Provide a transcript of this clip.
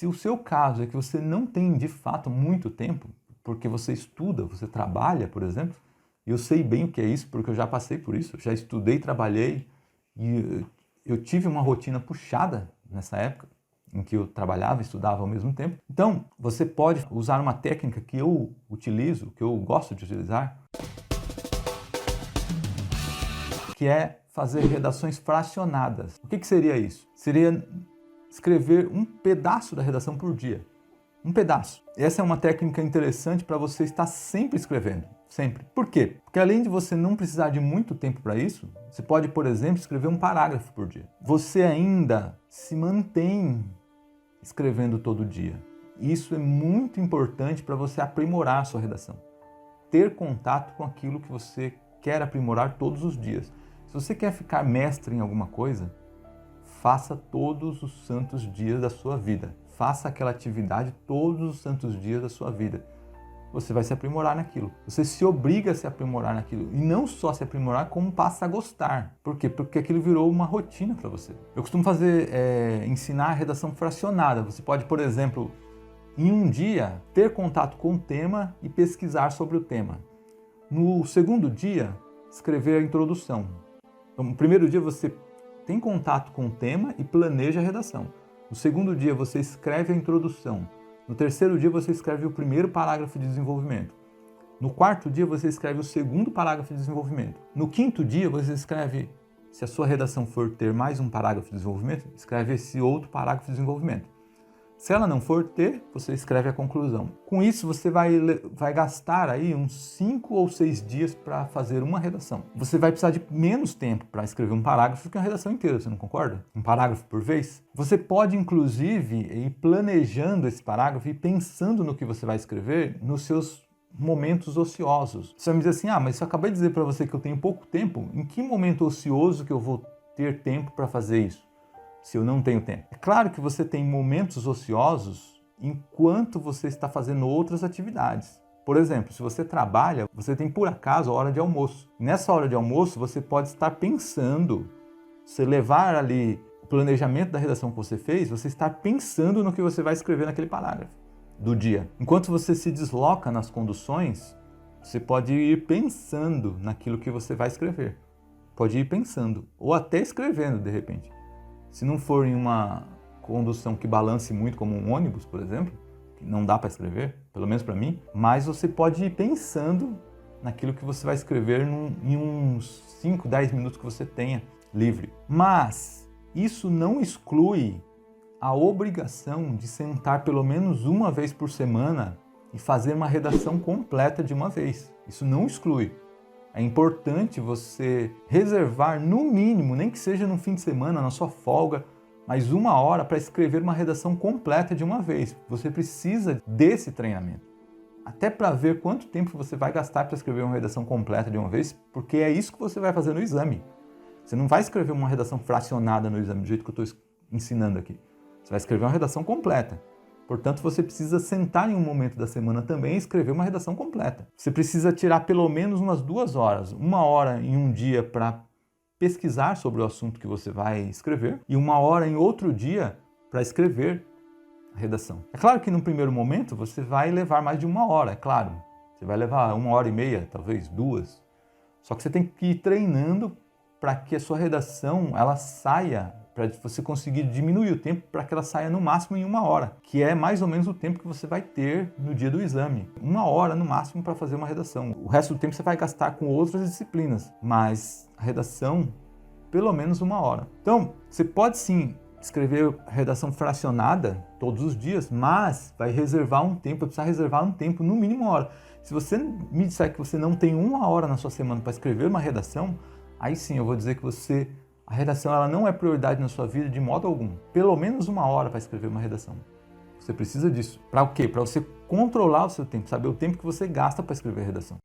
Se o seu caso é que você não tem de fato muito tempo, porque você estuda, você trabalha, por exemplo, e eu sei bem o que é isso, porque eu já passei por isso, já estudei, trabalhei, e eu tive uma rotina puxada nessa época, em que eu trabalhava e estudava ao mesmo tempo. Então, você pode usar uma técnica que eu utilizo, que eu gosto de utilizar, que é fazer redações fracionadas. O que seria isso? Seria escrever um pedaço da redação por dia. Um pedaço. Essa é uma técnica interessante para você estar sempre escrevendo. Sempre. Por quê? Porque além de você não precisar de muito tempo para isso, você pode, por exemplo, escrever um parágrafo por dia. Você ainda se mantém escrevendo todo dia. Isso é muito importante para você aprimorar a sua redação. Ter contato com aquilo que você quer aprimorar todos os dias. Se você quer ficar mestre em alguma coisa, faça todos os santos dias da sua vida. Faça aquela atividade todos os santos dias da sua vida. Você vai se aprimorar naquilo. Você se obriga a se aprimorar naquilo. E não só se aprimorar, como passa a gostar. Por quê? Porque aquilo virou uma rotina para você. Eu costumo ensinar a redação fracionada. Você pode, por exemplo, em um dia, ter contato com o tema e pesquisar sobre o tema. No segundo dia, escrever a introdução. Então, no primeiro dia, você tem contato com o tema e planeja a redação. No segundo dia, você escreve a introdução. No terceiro dia, você escreve o primeiro parágrafo de desenvolvimento. No quarto dia, você escreve o segundo parágrafo de desenvolvimento. No quinto dia, você escreve, se a sua redação for ter mais um parágrafo de desenvolvimento, escreve esse outro parágrafo de desenvolvimento. Se ela não for ter, você escreve a conclusão. Com isso, você vai gastar aí uns 5 ou 6 dias para fazer uma redação. Você vai precisar de menos tempo para escrever um parágrafo do que uma redação inteira, você não concorda? Um parágrafo por vez. Você pode, inclusive, ir planejando esse parágrafo e pensando no que você vai escrever nos seus momentos ociosos. Você vai me dizer assim, mas eu acabei de dizer para você que eu tenho pouco tempo, em que momento ocioso que eu vou ter tempo para fazer isso? Se eu não tenho tempo. É claro que você tem momentos ociosos enquanto você está fazendo outras atividades. Por exemplo, se você trabalha, você tem por acaso a hora de almoço. Nessa hora de almoço, você pode estar pensando, você levar ali o planejamento da redação que você fez, você está pensando no que você vai escrever naquele parágrafo do dia. Enquanto você se desloca nas conduções, você pode ir pensando naquilo que você vai escrever. Pode ir pensando, ou até escrevendo de repente. Se não for em uma condução que balance muito, como um ônibus, por exemplo, que não dá para escrever, pelo menos para mim, mas você pode ir pensando naquilo que você vai escrever em uns 5, 10 minutos que você tenha livre. Mas isso não exclui a obrigação de sentar pelo menos uma vez por semana e fazer uma redação completa de uma vez. Isso não exclui. É importante você reservar, no mínimo, nem que seja no fim de semana, na sua folga, mais 1 hora para escrever uma redação completa de uma vez. Você precisa desse treinamento. Até para ver quanto tempo você vai gastar para escrever uma redação completa de uma vez, porque é isso que você vai fazer no exame. Você não vai escrever uma redação fracionada no exame, do jeito que eu estou ensinando aqui. Você vai escrever uma redação completa. Portanto, você precisa sentar em um momento da semana também e escrever uma redação completa. Você precisa tirar pelo menos umas 2 horas, 1 hora em um dia para pesquisar sobre o assunto que você vai escrever e 1 hora em outro dia para escrever a redação. É claro que no primeiro momento você vai levar mais de 1 hora, é claro. Você vai levar 1h30, talvez 2. Só que você tem que ir treinando para que a sua redação ela saia, para você conseguir diminuir o tempo para que ela saia no máximo em 1 hora, que é mais ou menos o tempo que você vai ter no dia do exame. 1 hora no máximo para fazer uma redação. O resto do tempo você vai gastar com outras disciplinas, mas a redação, pelo menos 1 hora. Então, você pode sim escrever redação fracionada todos os dias, mas vai reservar um tempo, vai precisar reservar um tempo, no mínimo 1 hora. Se você me disser que você não tem 1 hora na sua semana para escrever uma redação, aí sim eu vou dizer que a redação ela não é prioridade na sua vida de modo algum. Pelo menos 1 hora para escrever uma redação. Você precisa disso. Para o quê? Para você controlar o seu tempo, saber o tempo que você gasta para escrever a redação.